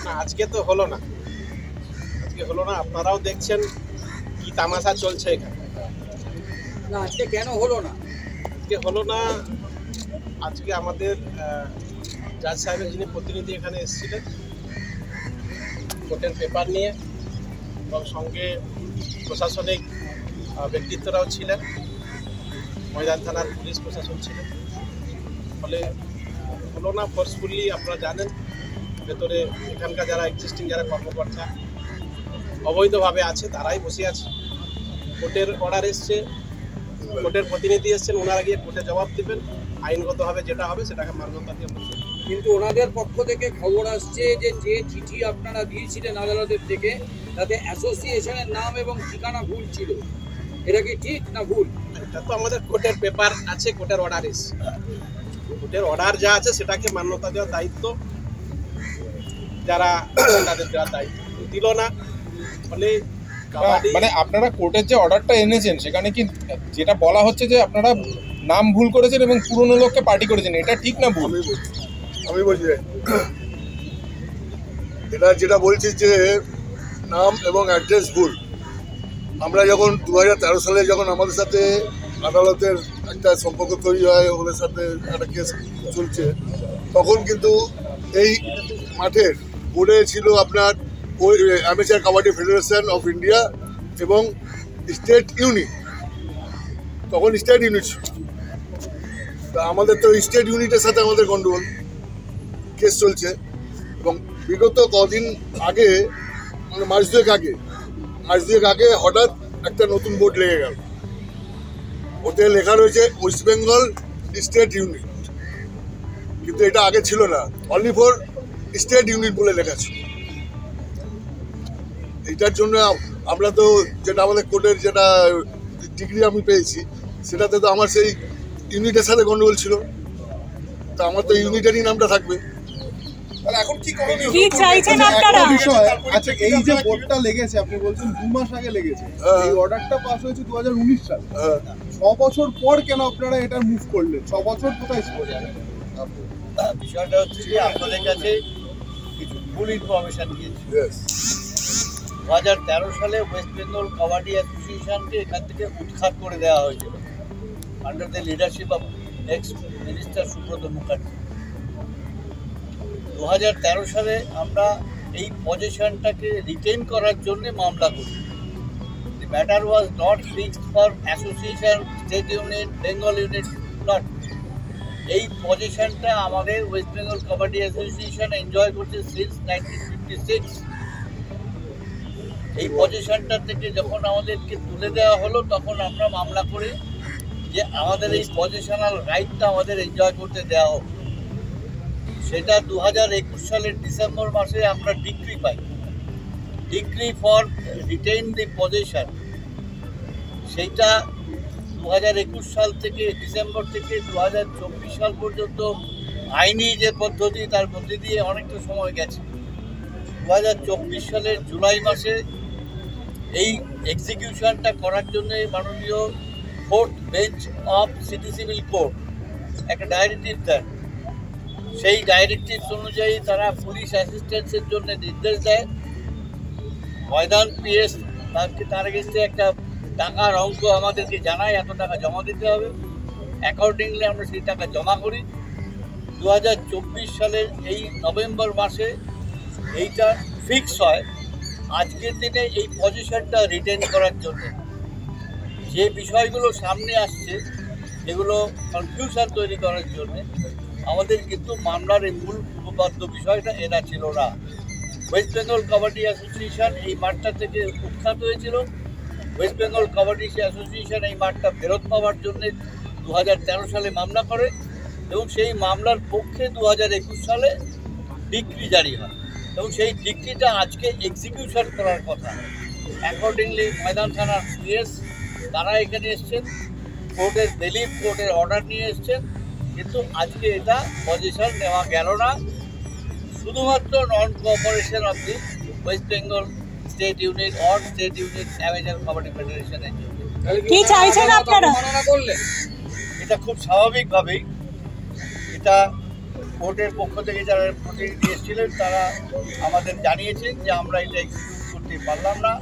না আজকে তো হলো না, আপনারাও দেখছেন কি তামাশা চলছে এখানে। না আজকে কেন হলো না? আজকে আমাদের জাজ সাহেবের যিনি প্রতিনিধি এখানে এসেছিলেন কোর্টের পেপার নিয়ে, এবং সঙ্গে প্রশাসনিক ব্যক্তিত্বরাও ছিলেন, ময়দান থানার পুলিশ প্রশাসন ছিলেন, ফলে হলো না ফোর্সফুলি। আপনারা জানেন ভেতরে এখানকার যারা এক্সিস্টিং যারা কর্মকর্তা অবৈধভাবে আছে তারাই বসে আছে। কোর্টের অর্ডার এসছে, কোর্টের প্রতিনিধি এসছেন, ওনারা গিয়ে কোর্টে জবাব দেবেন, আইনগতভাবে যেটা হবে সেটাকে মান্যতা দিয়ে বলছেন। কিন্তু ওনাদের পক্ষ থেকে খবর আসছে যে চিঠি আপনারা দিয়েছিলেন আদালতের থেকে তাতে অ্যাসোসিয়েশনের নাম এবং ঠিকানা ভুল ছিল, এটা কি ঠিক না ভুল? এটা তো আমাদের কোর্টের পেপার আছে, কোর্টের অর্ডার এসছে, কোর্টের অর্ডার যা আছে সেটাকে মান্যতা দেওয়ার দায়িত্ব যারা তাদের দেওয়ার দায়িত্ব দিল না। ফলে মানে আপনারা কোর্টের যে অর্ডারটা এনেছেন সেখানে কি যেটা বলা হচ্ছে যে আপনারা নাম ভুল করেছেন এবং পুরনো লোককে পার্টি করেছেন, এটা ঠিক না ভুল? আমি বলছি এটা যেটা বলছি যে নাম এবং অ্যাড্রেস ভুল। আমরা যখন 2013 সালে যখন আমাদের সাথে আদালতের একটা সম্পর্ক তৈরি হয়, ওদের সাথে একটা কেস চলছে, তখন কিন্তু এই মাঠের বোর্ডে ছিল আপনার ওই amateur kabaddi federation of India এবং স্টেট ইউনিট, তখন স্টেট ইউনিট ছিল। তা আমাদের তো স্টেট ইউনিটের সাথে আমাদের গন্ডগোল কেস চলছে, এবং বিগত কদিন আগে মানে মাস দুয়েক আগে হঠাৎ একটা নতুন বোর্ড লেগে গেল, ওতে লেখা রয়েছে ওয়েস্ট বেঙ্গল স্টেট ইউনিট, কিন্তু এটা আগে ছিল না, অনলি ফর স্টেট ইউনিট বলে লেখা ছিল। এইটার জন্য আমরা তো যেটা আমাদের কোর্টের যেটা ডিগ্রি আমি পেয়েছি সেটাতে তো আমার সেই ইউনিটের সাথে গন্ডগোল ছিল, তা আমার তো ইউনিটেরই নামটা থাকবে। এখন কি চাইছেন আপনারা? আচ্ছা, এই যে বোর্ডটা লেগেছে আপনি বলছেন 2 মাস আগে লেগেছে, এই অর্ডারটা পাস হয়েছে 2019 সালে, 6 বছর পর কেন আপনারা এটা মুভ করলেন? 6 বছর কোথায় ছিল? বিষয়টা হচ্ছে যে আপনাদের কাছে কিছু ভুল ইনফরমেশন দিয়েছি। 2013 সালে ওয়েস্ট বেঙ্গল কাবাডি অ্যাসোসিয়েশনকে এখান থেকে উৎখাত করে দেওয়া হয়েছিল under the leadership of x minister Subrata Mukherjee. 2013 সালে আমরা এই পজিশনটাকে রিটেন করার জন্য মামলা করি। The matter was not fixed for association, state unit, Bengal unit, not. এই পজিশনটা আমাদের West Bengal kabaddi association enjoy করছে সিন্স 1956। এই পজিশনটা থেকে যখন আমাদেরকে তুলে দেওয়া হলো তখন আমরা মামলা করি যে আমাদের এই পজিশনাল রাইটটা আমাদের এনজয় করতে দেওয়া হোক। সেটা 2021 সালের ডিসেম্বর মাসে আমরা decree pi, decree for retain the position. সেইটা 2021 সাল থেকে ডিসেম্বর থেকে 2024 সাল পর্যন্ত আইনি যে পদ্ধতি তার মধ্যে দিয়ে অনেকটা সময় গেছে। 2024 সালের জুলাই মাসে এই এক্সিকিউশনটা করার জন্য মাননীয় 4th bench of city civil court একটা ডাইরেক্টিভ দেন। সেই ডাইরেক্টিভস অনুযায়ী তারা পুলিশ অ্যাসিস্ট্যান্সের জন্য নির্দেশ দেয়। ময়দান পিএস তার এগেন্সে একটা টাকার অঙ্ক আমাদেরকে জানায়, এত টাকা জমা দিতে হবে। অ্যাকর্ডিংলি আমরা সেই টাকা জমা করি। 2024 সালের এই নভেম্বর মাসে এইটা ফিক্স হয় আজকের দিনে এই পজিশনটা রিটেন করার জন্য। যে বিষয়গুলো সামনে আসছে এগুলো কনফিউশন তৈরি করার জন্য আমাদের কিন্তু মামলার এই মূল উপপাদ্য বিষয়টা এটা ছিল না। ওয়েস্ট বেঙ্গল কাবাডি অ্যাসোসিয়েশন এই মাঠটা থেকে উৎখাত হয়েছিল। ওয়েস্ট বেঙ্গল কাবাডি অ্যাসোসিয়েশন এই মাঠটা ফেরত পাওয়ার জন্য 2013 সালে মামলা করে এবং সেই মামলার পক্ষে 2021 সালে ডিক্রি জারি হয় এবং সেই ডিক্রিটা আজকে এক্সিকিউশন করার কথা। অ্যাকর্ডিংলি ময়দান থানার সিএস তারা এখানে এসছেন, কোর্টের বেলিফ কোর্টের অর্ডার নিয়ে এসছেন, কিন্তু আজকে এটা পজিশন নেওয়া গেল না, শুধুমাত্র non cooperation of the West Bengal state unit or state unit amateur kabaddi ফেডারেশনের জন্য। কি চাইছেন আপনারা? করলেন এটা খুব স্বাভাবিকভাবেই এটা কোর্টের পক্ষ থেকে যারা প্রতিনিধি এসেছিলেন তারা আমাদের জানিয়েছেন যে আমরা এটা এক্সিকিউট করতে পারলাম না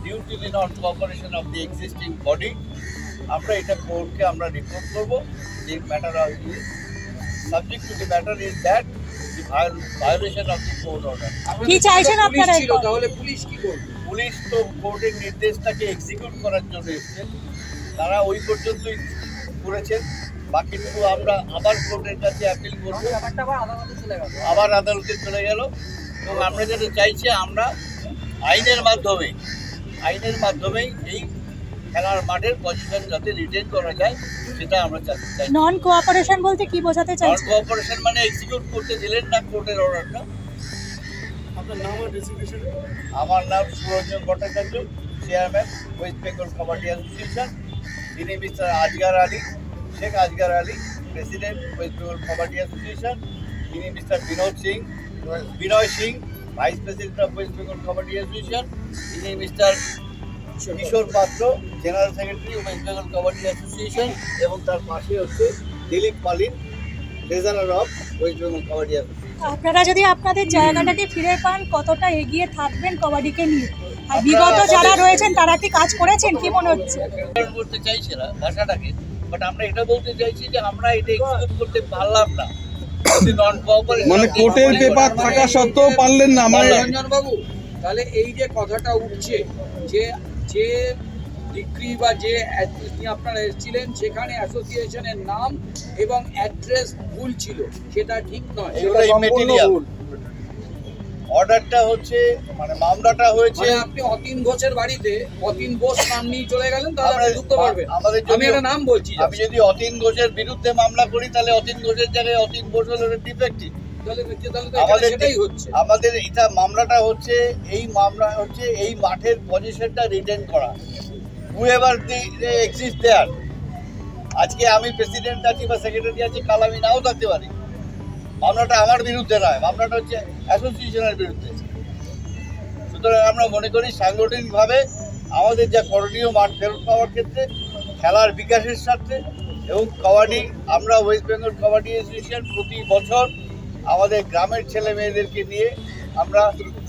due to the not cooperation of the existing body. আমরা এটা কোর্টকে আমরা রিপোর্ট করবো। The matter of the subject to the matter is that the violation of the court order. কি চাইছেন আপনারা? তাহলে পুলিশ কি করবে? পুলিশ তো কোর্টের নির্দেশটাকে এক্সিকিউট করার জন্য এসেছেন, তারা ওই পর্যন্তই করেছেন। বাকিটুকু আমরা আবার কোর্টের কাছে অ্যাপিল করবো, আবার আদালতে চলে গেল। এবং আমরা যেটা চাইছি, আমরা আইনের মাধ্যমেই এই খেলার মাঠের পজিশন যাতে রিটেন করা যায় সেটা আমরা চাই। নন কোঅপারেশন বলতে কি বোঝাতে নন চাইছেন? কোঅপারেশন মানে এক্সিকিউট করতে দিলেন না কোর্টের অর্ডারটা। আমার নাম সুরঞ্জন ভট্টাচার্য, চেয়ারম্যান ওয়েস্ট বেঙ্গল কাবাডি অ্যাসোসিয়েশন। তিনি mister Azgar Ali, Sheikh Azgar Ali, president West Bengal kabaddi association. তিনি mister Binay Singh, vice president of West Bengal kabaddi association. তিনি mister Kishore Patra, general secretary West Bengal kabaddi association. এবং তার পাশে হচ্ছে Dilip Malin, treasurer of West Bengal kabaddi association. আপনারা যদি আপনাদের জায়গাটাকে ফিরে পান, কতটা এগিয়ে থাকবেন কবাডিকে নিয়ে? আর বিগত যারা রয়েছেন তারা কি কাজ করেছেন, কি মনে হচ্ছে? করতে চাইছে না ভাষাটাকে, বাট আমরা এটা বলতে চাইছি যে আমরা এটা এক্সিকিউট করতে পারলাম না। মানে কোর্টের পেপার থাকা সত্ত্বেও পারলেন না। রঞ্জন বাবু, তাহলে এই যে কথাটা উঠছে যে যে ডিগ্রি বা যে আপনারা এসেছিলেন সেখানে অ্যাসোসিয়েশনের নাম এবং অ্যাড্রেস ভুল ছিল, সেটা ঠিক নয়। অর্ডারটা হচ্ছে মানে মামলাটা হয়েছে, আপনি অতীন ঘোষের বাড়িতে অতীন ঘোষ নাম নিয়ে চলে গেলেন, তাহলে ঢুকতে পারবেন। আমি একটা নাম বলছি, আমি যদি অতীন ঘোষের বিরুদ্ধে মামলা করি তাহলে অতীন ঘোষের জায়গায় অতীন ঘোষ হলো ডিফেক্টিভ। আমাদের এটা মামলাটা হচ্ছে এই মাঠের পজিশনটা রিটেন করা। হুএভার এক্সিস্ট দেয়ার, আজকে আমি প্রেসিডেন্ট আছি বা সেক্রেটারি আছি, কাল আমি নাও থাকতে পারি। মামলাটা আমার বিরুদ্ধে নয়, মামলাটা হচ্ছে অ্যাসোসিয়েশনের বিরুদ্ধে। সুতরাং আমরা মনে করি সাংগঠনিকভাবে আমাদের যা করণীয় মাঠ ফেরত পাওয়ার ক্ষেত্রে, খেলার বিকাশের স্বার্থে এবং কাবাডি, আমরা ওয়েস্ট বেঙ্গল কাবাডি অ্যাসোসিয়েশন প্রতি বছর আমাদের গ্রামের ছেলে মেয়েদেরকে নিয়ে আমরা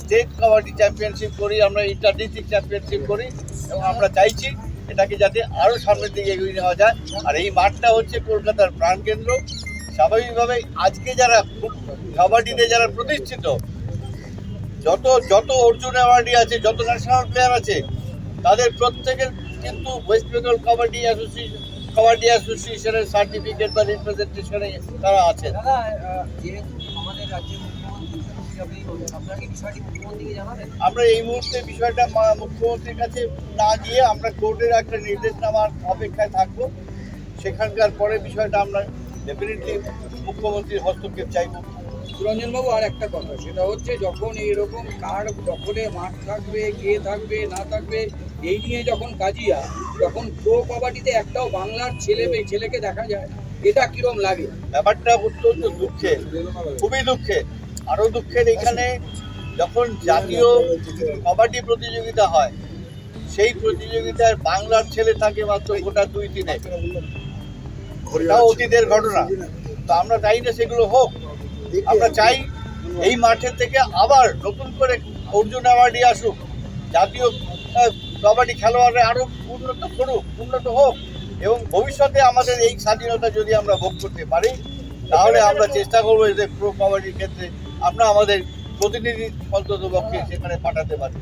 স্টেট কাবাডি চ্যাম্পিয়নশিপ করি, আমরা ইন্টার ডিস্ট্রিক্ট চ্যাম্পিয়নশিপ করি। এবং আমরা চাইছি এটাকে যাতে আরও সামনের দিকে এগিয়ে নেওয়া যায়। আর এই মাঠটা হচ্ছে কলকাতার প্রাণকেন্দ্র। স্বাভাবিকভাবে আজকে যারা কাবাডিতে যারা প্রতিষ্ঠিত, যত অর্জুন অ্যাওয়ার্ডি আছে, যত ন্যাশনাল প্লেয়ার আছে, তাদের প্রত্যেকের কিন্তু ওয়েস্ট বেঙ্গল কাবাডি অ্যাসোসিয়েশনের সার্টিফিকেট বা রিপ্রেজেন্টেশনে তারা আছেন। আমরা এই মুহূর্তে বিষয়টা মুখ্যমন্ত্রীর কাছে না গিয়ে আমরা কোর্টের একটা নির্দেশনামার অপেক্ষায় থাকবো। সেখানকার পরে বিষয়টা আমরা ডেফিনেটলি মুখ্যমন্ত্রীর হস্তক্ষেপ চাইব। রঞ্জনবাবু, আর একটা কথা, সেটা হচ্ছে যখন এইরকম কার দখলে মাঠ থাকবে, কে থাকবে না থাকবে, এই নিয়ে যখন কাজিয়া, তখন প্রো কাবাডিতে একটাও বাংলার ছেলেকে দেখা যায় না। এটা কিরম লাগে? ব্যাপারটা অত্যন্ত দুঃখের, খুবই দুঃখের। আরও দুঃখের এখানে যখন জাতীয় কাবাডি প্রতিযোগিতা হয়, সেই প্রতিযোগিতায় বাংলার ছেলে থাকে মাত্র গোটা 2-3। ওটাও অতীতের ঘটনা। তো আমরা চাই না সেগুলো হোক। আমরা চাই এই মাঠের থেকে আবার নতুন করে অর্জুন অ্যাওয়ার্ডি আসুক, জাতীয় কাবাডি খেলোয়াড়রা আরও উন্নত হোক। এবং ভবিষ্যতে আমাদের এই স্বাধীনতা যদি আমরা ভোগ করতে পারি, তাহলে আমরা চেষ্টা করবো যে প্রো কাবাডির ক্ষেত্রে আমরা আমাদের প্রতিনিধি অন্ততপক্ষে সেখানে পাঠাতে পারি।